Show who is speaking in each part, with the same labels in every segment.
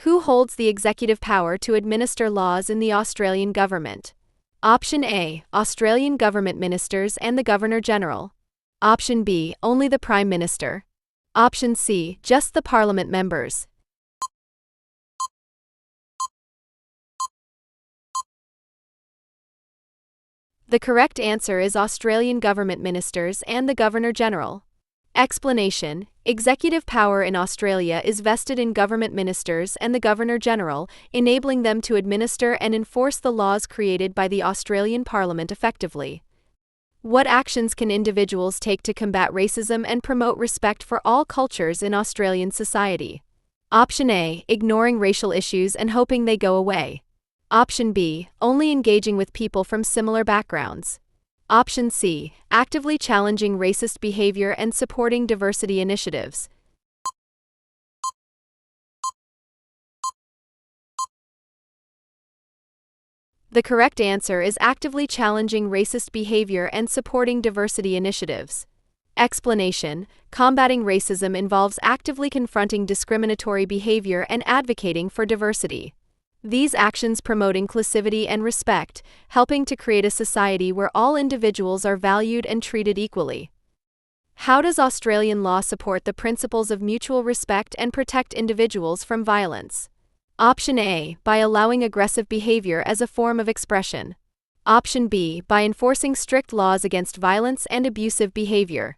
Speaker 1: Who holds the executive power to administer laws in the Australian government? Option A. Australian government ministers and the Governor-General. Option B. Only the Prime Minister. Option C. Just the Parliament members. The correct answer is Australian government ministers and the Governor-General. Explanation: executive power in Australia is vested in government ministers and the Governor-General, enabling them to administer and enforce the laws created by the Australian Parliament effectively. What actions can individuals take to combat racism and promote respect for all cultures in Australian society? Option A. Ignoring racial issues and hoping they go away. Option B. Only engaging with people from similar backgrounds. Option C. Actively challenging racist behavior and supporting diversity initiatives. The correct answer is actively challenging racist behavior and supporting diversity initiatives. Explanation: combating racism involves actively confronting discriminatory behavior and advocating for diversity. These actions promote inclusivity and respect, helping to create a society where all individuals are valued and treated equally. How does Australian law support the principles of mutual respect and protect individuals from violence? Option A. By allowing aggressive behavior as a form of expression. Option B. By enforcing strict laws against violence and abusive behavior.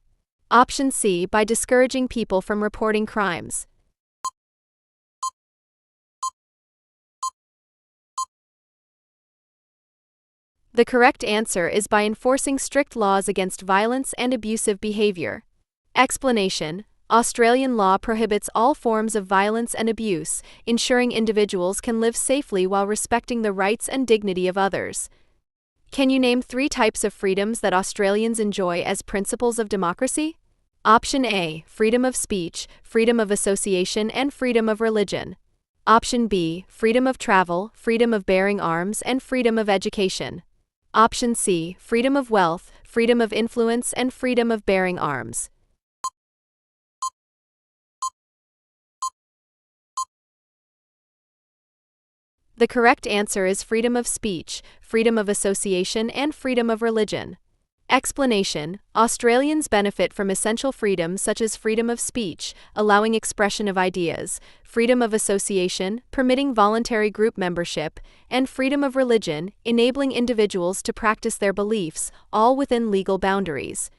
Speaker 1: Option C. By discouraging people from reporting crimes. The correct answer is by enforcing strict laws against violence and abusive behavior. Explanation: Australian law prohibits all forms of violence and abuse, ensuring individuals can live safely while respecting the rights and dignity of others. Can you name 3 types of freedoms that Australians enjoy as principles of democracy? Option A. Freedom of speech, freedom of association, and freedom of religion. Option B. Freedom of travel, freedom of bearing arms, and freedom of education. Option C. Freedom of wealth, freedom of influence, and freedom of bearing arms. The correct answer is freedom of speech, freedom of association, and freedom of religion. Explanation: Australians benefit from essential freedoms such as freedom of speech, allowing expression of ideas, freedom of association, permitting voluntary group membership, and freedom of religion, enabling individuals to practice their beliefs, all within legal boundaries.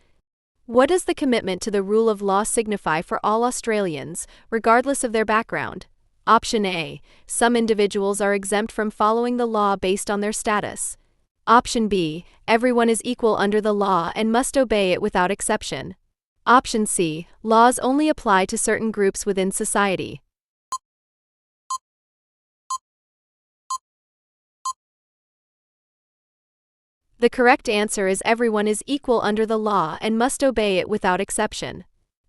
Speaker 1: What does the commitment to the rule of law signify for all Australians, regardless of their background? Option A. Some individuals are exempt from following the law based on their status. Option B. Everyone is equal under the law and must obey it without exception. Option C. Laws only apply to certain groups within society. The correct answer is everyone is equal under the law and must obey it without exception.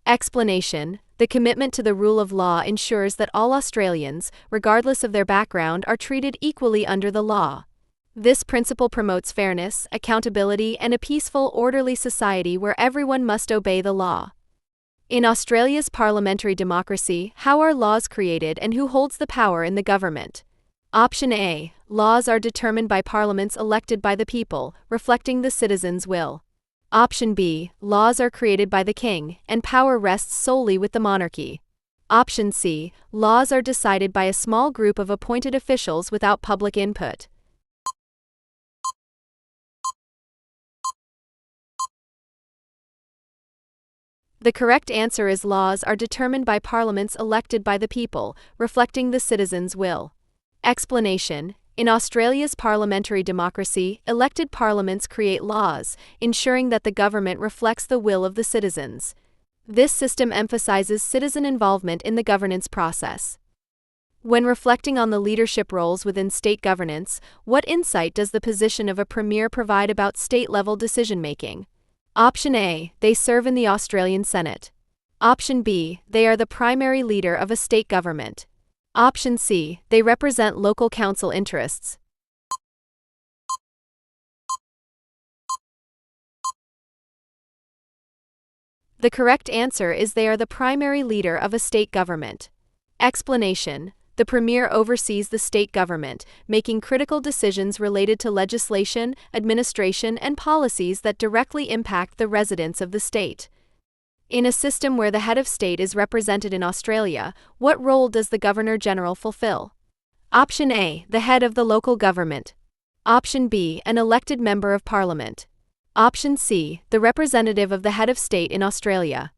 Speaker 1: Explanation: the commitment to the rule of law ensures that all Australians, regardless of their background, are treated equally under the law. This principle promotes fairness, accountability, and a peaceful, orderly society where everyone must obey the law. In Australia's parliamentary democracy, how are laws created and who holds the power in the government? Option A. Laws are determined by parliaments elected by the people, reflecting the citizens' will. Option B. Laws are created by the king, and power rests solely with the monarchy. Option C. Laws are decided by a small group of appointed officials without public input. The correct answer is laws are determined by parliaments elected by the people, reflecting the citizens' will. Explanation: in Australia's parliamentary democracy, elected parliaments create laws, ensuring that the government reflects the will of the citizens. This system emphasizes citizen involvement in the governance process. When reflecting on the leadership roles within state governance, what insight does the position of a premier provide about state-level decision-making? Option A. They serve in the Australian Senate. Option B. They are the primary leader of a state government. Option C. They represent local council interests. The correct answer is they are the primary leader of a state government. Explanation: The Premier oversees the state government, making critical decisions related to legislation, administration, and policies that directly impact the residents of the state. In a system where the head of state is represented in Australia, what role does the Governor-General fulfill? Option A, the head of the local government. Option B, an elected member of parliament. Option C, the representative of the head of state in Australia.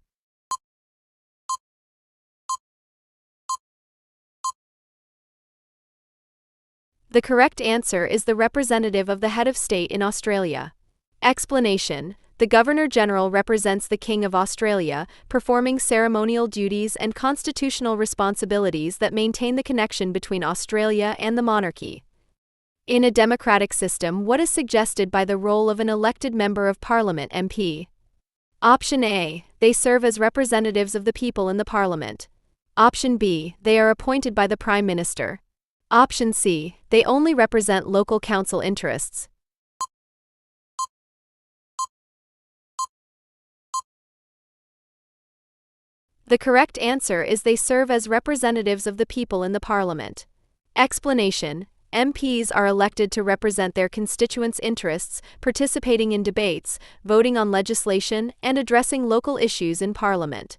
Speaker 1: The correct answer is the representative of the head of state in Australia. Explanation: the Governor-General represents the King of Australia, performing ceremonial duties and constitutional responsibilities that maintain the connection between Australia and the monarchy. In a democratic system, what is suggested by the role of an elected member of parliament (MP)? Option A, they serve as representatives of the people in the parliament. Option B, they are appointed by the Prime Minister. Option C, they only represent local council interests. The correct answer is they serve as representatives of the people in the parliament. Explanation: MPs are elected to represent their constituents' interests, participating in debates, voting on legislation, and addressing local issues in parliament.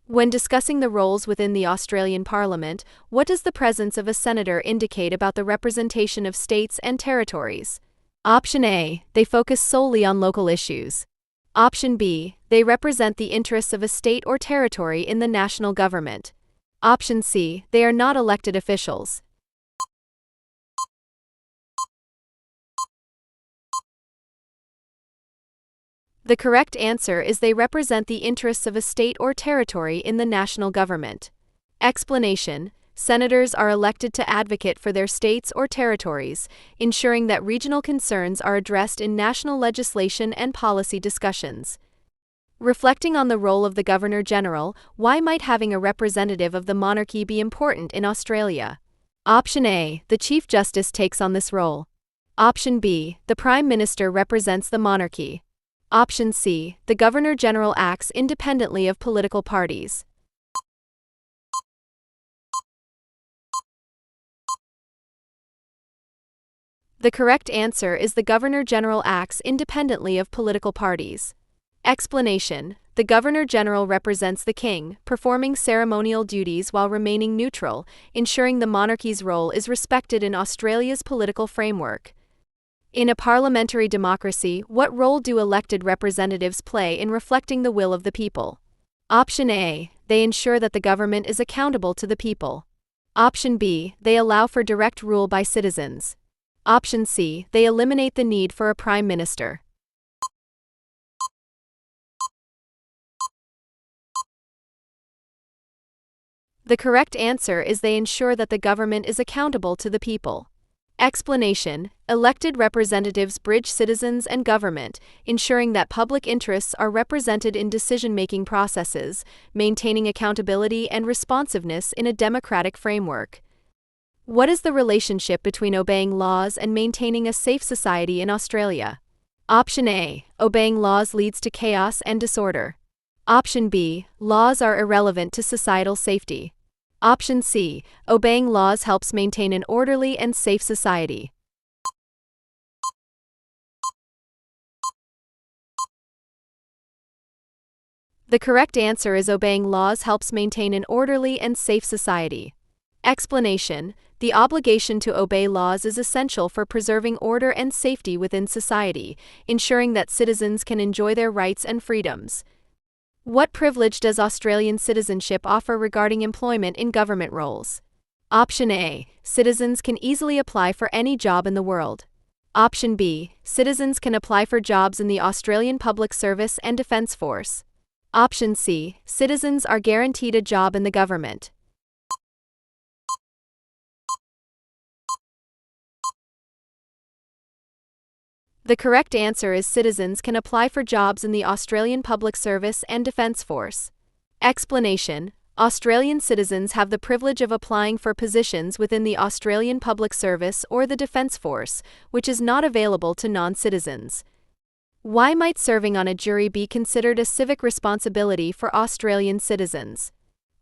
Speaker 1: When discussing the roles within the Australian Parliament, what does the presence of a senator indicate about the representation of states and territories? Option A, they focus solely on local issues. Option B, they represent the interests of a state or territory in the national government. Option C, they are not elected officials. The correct answer is they represent the interests of a state or territory in the national government. Explanation: senators are elected to advocate for their states or territories, ensuring that regional concerns are addressed in national legislation and policy discussions. Reflecting on the role of the Governor-General, why might having a representative of the monarchy be important in Australia? Option A, the Chief Justice takes on this role. Option B, the Prime Minister represents the monarchy. Option C, the Governor-General acts independently of political parties. The correct answer is the Governor-General acts independently of political parties. Explanation: the Governor-General represents the King, performing ceremonial duties while remaining neutral, ensuring the monarchy's role is respected in Australia's political framework. In a parliamentary democracy, what role do elected representatives play in reflecting the will of the people? Option A, they ensure that the government is accountable to the people. Option B, they allow for direct rule by citizens. Option C, they eliminate the need for a prime minister. The correct answer is they ensure that the government is accountable to the people. Explanation: elected representatives bridge citizens and government, ensuring that public interests are represented in decision-making processes, maintaining accountability and responsiveness in a democratic framework. What is the relationship between obeying laws and maintaining a safe society in Australia? Option A, obeying laws leads to chaos and disorder. Option B, laws are irrelevant to societal safety. Option C, obeying laws helps maintain an orderly and safe society. The correct answer is obeying laws helps maintain an orderly and safe society. Explanation: the obligation to obey laws is essential for preserving order and safety within society, ensuring that citizens can enjoy their rights and freedoms. What privilege does Australian citizenship offer regarding employment in government roles? Option A, citizens can easily apply for any job in the world. Option B, citizens can apply for jobs in the Australian Public Service and Defence Force. Option C, citizens are guaranteed a job in the government. The correct answer is citizens can apply for jobs in the Australian Public Service and Defence Force. Explanation: Australian citizens have the privilege of applying for positions within the Australian Public Service or the Defence Force, which is not available to non-citizens. Why might serving on a jury be considered a civic responsibility for Australian citizens?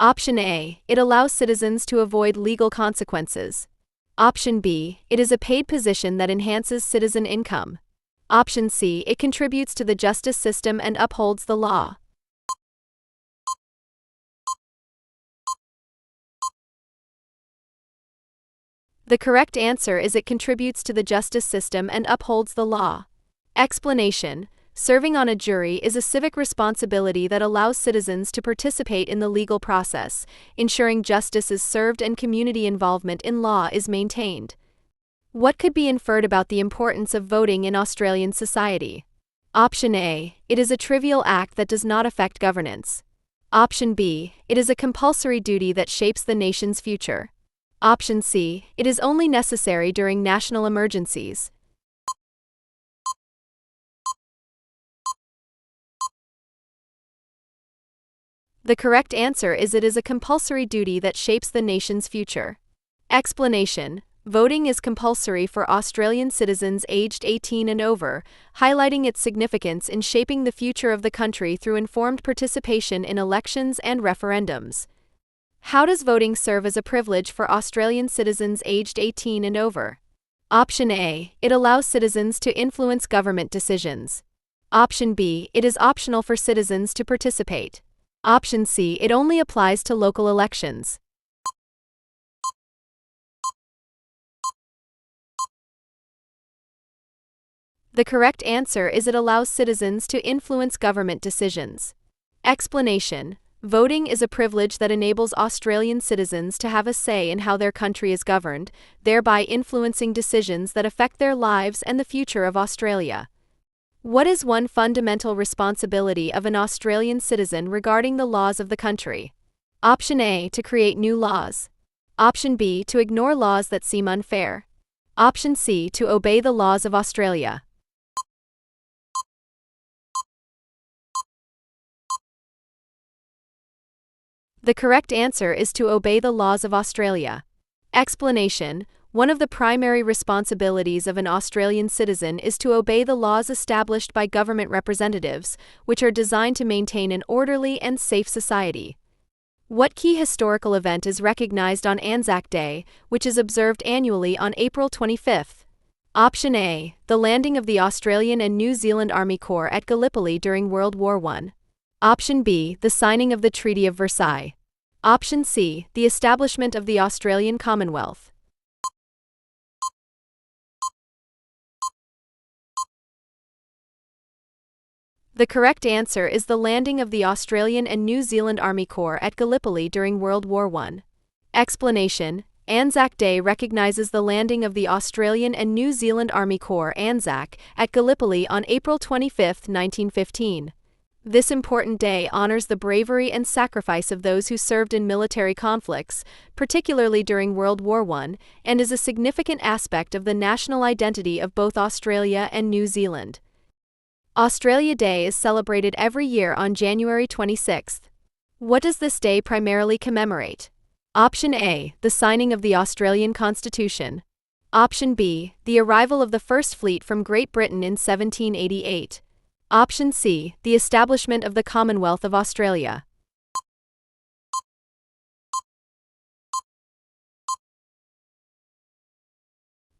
Speaker 1: Option A, it allows citizens to avoid legal consequences. Option B, it is a paid position that enhances citizen income. Option C, it contributes to the justice system and upholds the law. The correct answer is it contributes to the justice system and upholds the law. Explanation: serving on a jury is a civic responsibility that allows citizens to participate in the legal process, ensuring justice is served and community involvement in law is maintained. What could be inferred about the importance of voting in Australian society? Option A, it is a trivial act that does not affect governance. Option B, it is a compulsory duty that shapes the nation's future. Option C, it is only necessary during national emergencies. The correct answer is it is a compulsory duty that shapes the nation's future. Explanation: voting is compulsory for Australian citizens aged 18 and over, highlighting its significance in shaping the future of the country through informed participation in elections and referendums. How does voting serve as a privilege for Australian citizens aged 18 and over? Option A, it allows citizens to influence government decisions. Option B, it is optional for citizens to participate. Option C, it only applies to local elections. The correct answer is it allows citizens to influence government decisions. Explanation: voting is a privilege that enables Australian citizens to have a say in how their country is governed, thereby influencing decisions that affect their lives and the future of Australia. What is one fundamental responsibility of an Australian citizen regarding the laws of the country? Option A, to create new laws. Option B, to ignore laws that seem unfair. Option C, to obey the laws of Australia. The correct answer is to obey the laws of Australia. Explanation: one of the primary responsibilities of an Australian citizen is to obey the laws established by government representatives, which are designed to maintain an orderly and safe society. What key historical event is recognized on Anzac Day, which is observed annually on April 25th? Option A, the landing of the Australian and New Zealand Army Corps at Gallipoli during World War I. Option B, the signing of the Treaty of Versailles. Option C, the establishment of the Australian Commonwealth. The correct answer is the landing of the Australian and New Zealand Army Corps at Gallipoli during World War I. Explanation: Anzac Day recognizes the landing of the Australian and New Zealand Army Corps (ANZAC) at Gallipoli on April 25, 1915. This important day honors the bravery and sacrifice of those who served in military conflicts, particularly during World War I, and is a significant aspect of the national identity of both Australia and New Zealand. Australia Day is celebrated every year on January 26. What does this day primarily commemorate? Option A, the signing of the Australian Constitution. Option B, the arrival of the First Fleet from Great Britain in 1788. Option C, the establishment of the Commonwealth of Australia.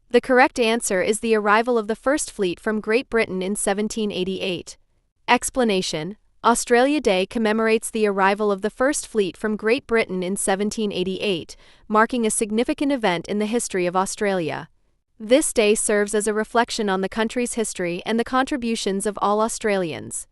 Speaker 1: The correct answer is the arrival of the First Fleet from Great Britain in 1788. Explanation: Australia Day commemorates the arrival of the First Fleet from Great Britain in 1788, marking a significant event in the history of Australia. This day serves as a reflection on the country's history and the contributions of all Australians.